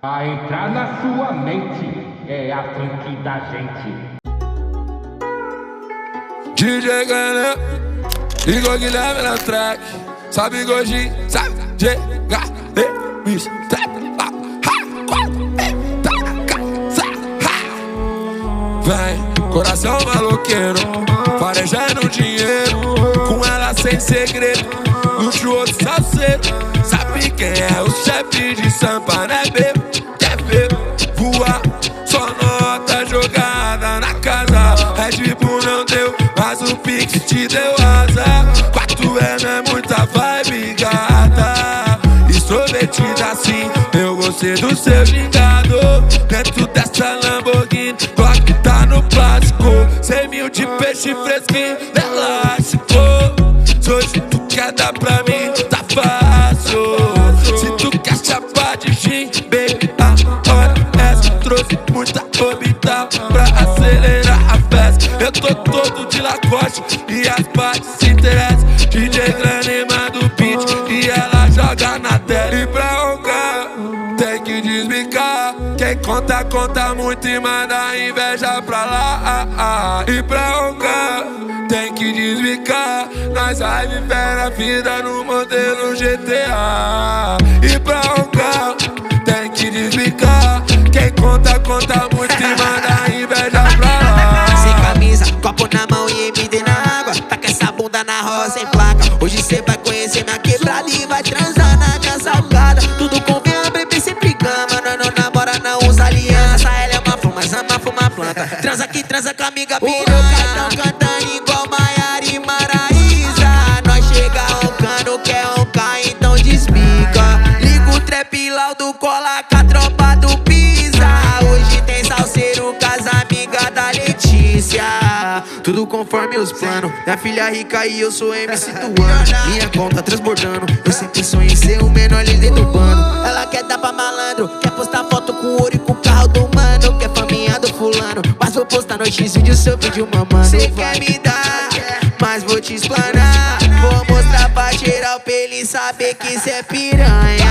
A entrar na sua mente é a funk da gente. DJ Gana, Igor Guilherme na track. Sabe Gojin, sabe chegar, bicho, vem, coração maloqueiro, farejando dinheiro, com ela sem segredo, luxuoso salseiro. Sabe quem é o chefe de Sampa, né, bebo? Quer ver voar, só nota jogada na casa. Red Bull não deu, mas o Pix te deu asa. 4M é muita vibe, gata, e sorvetida assim, eu gostei do seu gingado. Dentro dessa Lamborghini, Glock tá no plástico. 100 mil de peixe fresquinho, elástico. Se hoje tu quer dar pra mim, tá fácil. Se tu quer chapar de gin, baby, a hora essa. Trouxe muita orbital pra acelerar a festa. Eu tô todo de Lacoste e as partes se interessam. DJ Grande manda o beat e ela joga na tela. E pra roncar, tem que desbicar. Quem conta, conta muito e manda inveja pra lá. E pra roncar, tem que desbicar. Nós vai viver a vida no modelo GTA. E pra roncar, tem que desbicar. Quem conta, conta muito e manda inveja pra lá. Sem camisa, copo na mão e MD na água. Tá com essa bunda na roça sem placa. Hoje cê vai conhecer minha quebrada e vai transar na minha salgada. Tudo convém, a bebê sempre cama. Nós não namora, não usa aliança. Ela é uma flor, mas ama fuma planta. Transa que transa com a amiga piranha. Tão cantando igual Maiara e Maraísa. Nós chega roncando, quer roncar, então despica. Liga o trap laudo, cola com a tropa do Pisa. Hoje tem salseiro com as amigas da Letícia. Tudo conforme os planos. Minha filha rica e eu sou MC do ano. Minha conta transbordando. Eu sempre sonhei em ser o menor líder do bando. Ela quer dar pra malandro, quer postar foto com ouro e com o carro do mano. Quer faminha do fulano, mas vou postar no X-Vídeo seu vídeo mamando. Cê quer me dar, mas vou te explanar. Vou mostrar pra geral pra ele saber que cê é piranha.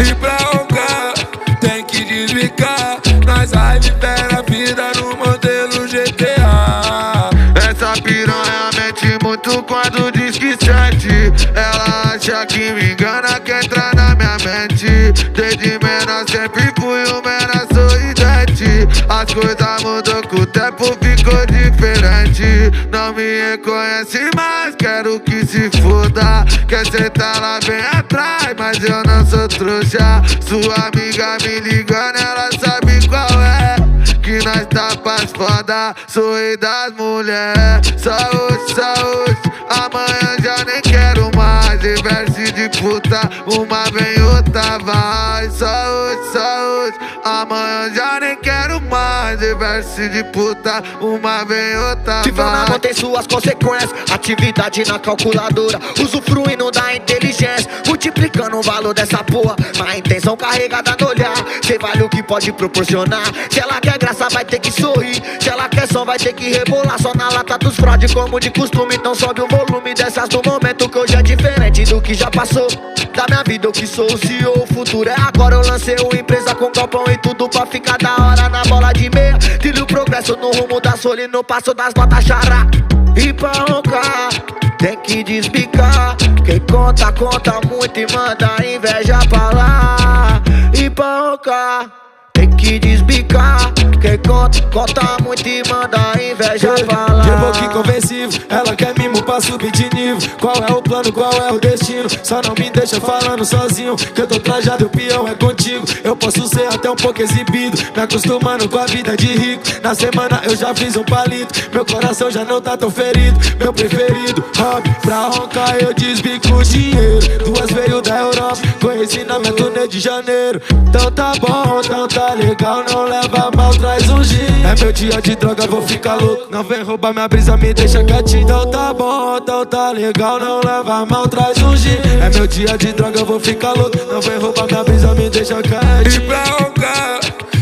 E pra roncar, tem que desbicar. Nós vai viver a vida no modelo GTA. Essa piranha mente muito quando diz que sente. Ela acha que me engana, quer entrar na minha mente. Desde menor sempre fui o menor sorridente. As coisas mudou com o tempo, ficou diferente. Não me reconhece mais, quero que se foda. Quer sentar lá bem atrás, mas eu não sou trouxa. Sua amiga me ligando, ela sabe qual é. Que nós tá pras foda, sou rei das mulheres. Saúde, saúde, amanhã já nem quero mais. E verse de puta, uma vem outra vai. Saúde, saúde, amanhã já nem quero mais. E verse de puta, uma vem outra vai. Tiver na mão tem suas consequências. Atividade na calculadora, usufruindo da inteligência, multiplicando o valor dessa porra. Mas a intenção carregada no olhar, cê vale o que pode proporcionar. Se ela quer graça vai ter que sorrir, se ela quer som vai ter que rebolar. Só na lata dos fraude como de costume. Então sobe o volume dessas do momento, que hoje é diferente do que já passou. Da minha vida eu que sou o CEO, o futuro é agora. Eu lancei uma empresa com galpão e tudo pra ficar da hora na bola de meia. Trilho o progresso no rumo da soli, no passo das notas xará. E pra roncar, tem que desbicar. Quem conta, conta muito e manda inveja pra lá. E pra roncar, tem que desbicar. Quem conta, conta muito e manda inveja pra lá. De boca convencivo, ela quer mimo pra subir de nível. Qual é o plano, qual é o destino? Só não me deixa falando sozinho, que eu tô trajado e o peão é contigo. Eu posso ser até um pouco exibido, me acostumando com a vida de rico. Na semana eu já fiz um palito, meu coração já não tá tão ferido. Meu preferido, hobby, pra roncar eu desbico o dinheiro. Duas veio da Europa, conheci na minha turnê de janeiro. Então tá bom, então tá legal, não leva mal, traz um gin. É meu dia de droga, vou ficar louco. Não vem roubar minha brisa, me deixa quietinho. Então tá bom, então tá legal, não leva mal, traz um gin. É meu dia de droga, vou ficar louco. Não vem roubar minha brisa, me deixa quietinho. E pra roncar,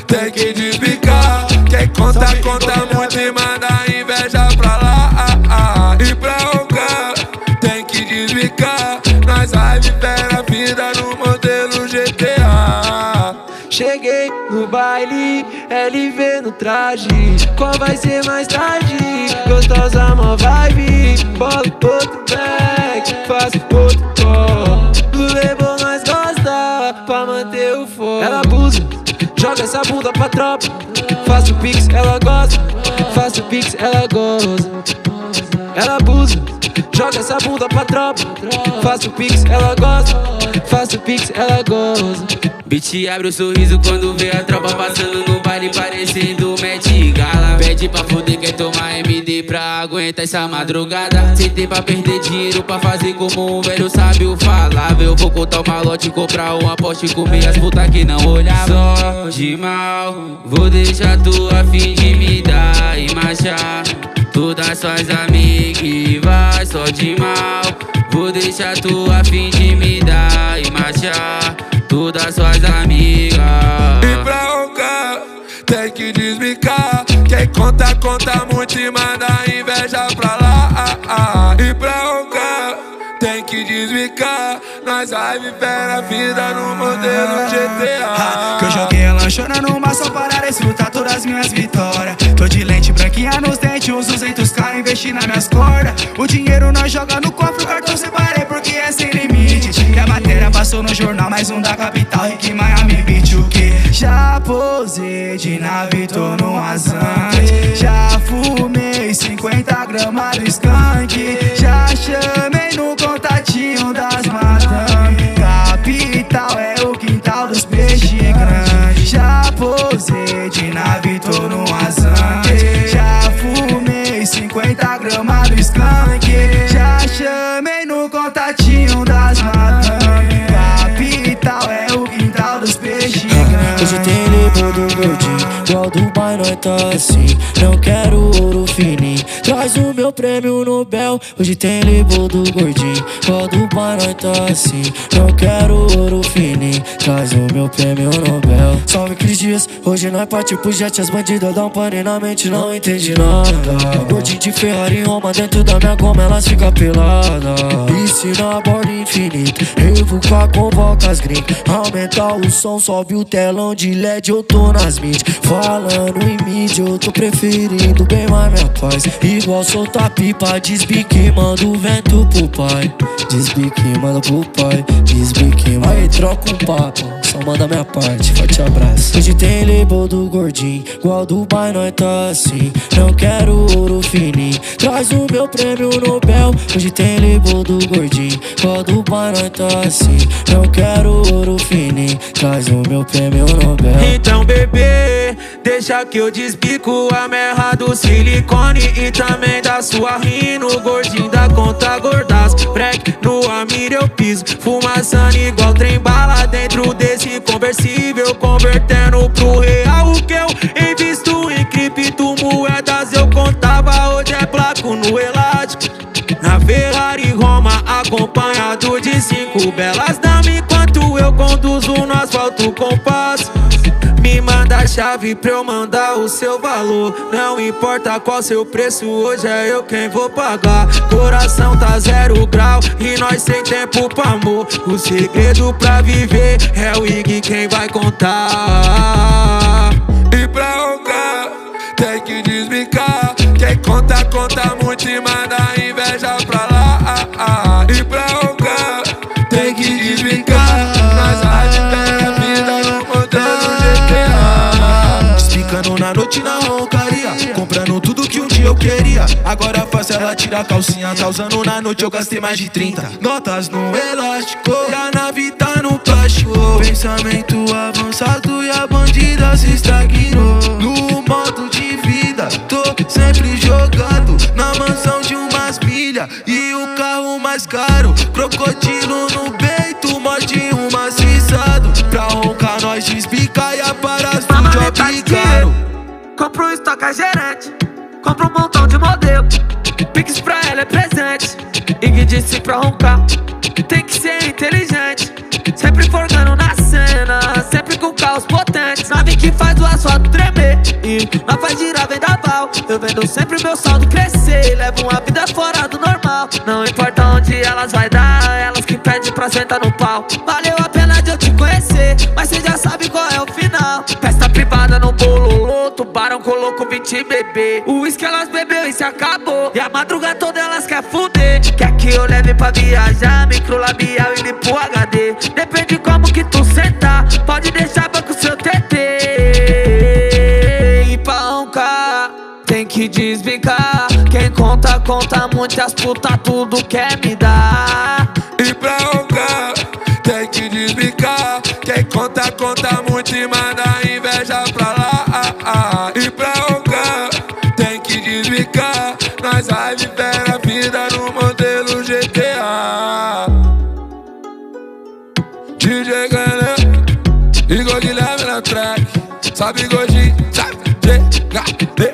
tem que desbicar. Quem conta, conta muito e manda inveja pra lá. E pra roncar, tem que desbicar. Nós vai viver a vida no modelo GTA. Cheguei no baile, LV no traje. Qual vai ser mais tarde? Gostosa, mó vibe. Bola outro back, faço outro call. Do label nós gosta, pra manter o foco. Ela abusa, joga essa bunda pra tropa. Faço pix, ela gosta. Faço pix, ela goza. Ela abusa, joga essa bunda pra tropa. Faço pix, ela gosta. Faço pix, ela goza. Beat abre o sorriso quando vê a tropa passando no baile parecendo Met Gala. Pede pra foder, quer tomar MD pra aguentar essa madrugada. Se tem pra perder dinheiro pra fazer como um velho sábio falava. Eu vou contar o malote, comprar uma Porsche e comer as putas que não olhavam. Só de mal, vou deixar tu a fim de me dar e marchar. Todas suas amigas e vai só de mal. Vou deixar tu a fim de me dar e marchar. Todas suas amigas. E pra roncar, tem que desbicar. Quem conta, conta muito e manda inveja pra lá. E pra roncar, tem que desbicar. Nós vai viver a vida no modelo GTA. Que eu joguei a lanchona no mar só para desfrutar todas as minhas vitórias. Tô de lente branquinha nos dentes, uns 200k investi nas minhas cordas. O dinheiro nós joga no cofre, o cartão separei porque é sem limite. E a matéria passou no jornal, mais um da capital, Rick Miami Beach. O que? Já posei de nave, tô no rasante. Já fumei 50 gramas do skunk. Já chamei no contatinho das madame. Capital é o quintal dos peixes grandes. Já posei de nave, tô no rasante. Já fumei 50 gramas do skunk. Já chamei no contatinho das madame. Capital é o quintal dos peixes grandes. Hoje tem label do gordinho, igual Dubai nós tá assim. Não quero ouro fininho, traz o meu prêmio Nobel. Hoje tem label do gordinho, igual Dubai nós tá assim. Não quero ouro fininho, traz o meu prêmio Nobel. Salve Cris Dias, hoje nós partiu pro jet. As bandidas dão pane na mente, não entende nada. Gordinho de Ferrari em Roma, dentro da minha goma elas ficam peladas. Piscina a borda infinita, revocar convoca as gringas. Aumenta o som, sobe o telão de LED, eu tô nas mídias. Falando em mídia, eu tô preferindo bem mais minha paz. Igual soltar pipa, desbique, manda o vento pro pai. Desbique, manda pro pai, desbique, aí troca um papo, só manda minha parte, forte abraço. Hoje tem label do gordinho, igual Dubai nós tá assim. Não quero ouro fininho, traz o meu prêmio Nobel. Hoje tem label do gordinho, igual Dubai nós tá assim. Não quero ouro fininho, traz o meu prêmio Nobel. Então bebê, deixa que eu despico a merda do silicone e também da sua rino. Gordinho da conta gordaço, break no Amir eu piso. Fumaçando igual trem bala dentro desse conversível, convertendo pro real o que eu invisto em criptomoedas. Eu contava, hoje é placo no elástico. Na Ferrari Roma, acompanhado de 5 belas damas, enquanto eu conduzo no asfalto com passo. Me manda a chave pra eu mandar o seu valor. Não importa qual seu preço, hoje é eu quem vou pagar. Coração tá 0 grau e nós sem tempo pra amor. O segredo pra viver é o Ig quem vai contar. E pra roncar, tem que desbicar. Quem conta, conta muito e manda inveja pra lá. E pra roncar, tem que desbicar. Nós vai viver a vida no modelo GTA. Despicando na noite na roncaria, comprando tudo que um dia eu queria. Agora faço ela tirar a calcinha, tá usando na noite eu gastei mais de 30. Notas no elástico, e a nave tá no plástico. Pensamento avançado e a bandida se estagnou. No modo de vida, tô sempre jogado na mansão de umas milhas e o carro mais caro. Crocodilo no peito, morde um maciçado. Pra roncar nós despica e aparas do job caro. Compro um estoque gerente, compro um montão de modelo. Pix pra ela é presente, Ig disse pra roncar. Tem que ser inteligente, sempre forgando na cena, sempre com carros potentes. Nave que faz o asfalto tremer e nós faz girar vendaval. Eu vendo sempre meu saldo crescer, levo uma vida fora do normal. Não importa onde elas vai dar, elas que pedem pra sentar no pau. Valeu a pena de eu te conhecer, mas cê já sabe qual é o final. não. Festa privada no bololô, tubarão colocou 20 bebê. O uísque elas bebeu e se acabou. E a madrugada toda elas quer fuder. Quer que eu leve pra viajar, microlabial e limpo HD. Depende como que tu sentar, pode deixar banco seu TT. E pra roncar, tem que desbicar. Quem conta, conta muitas putas, tudo quer me dar. E pra roncar, tem que desbicar. Quem conta, conta muito e manda inveja pra lá. E pra roncar, tem que desbicar. Nós vai viver a vida no modelo GTA. DJ Gané, Igor Guilherme na track. Sabe Godinho, sabe, GHD,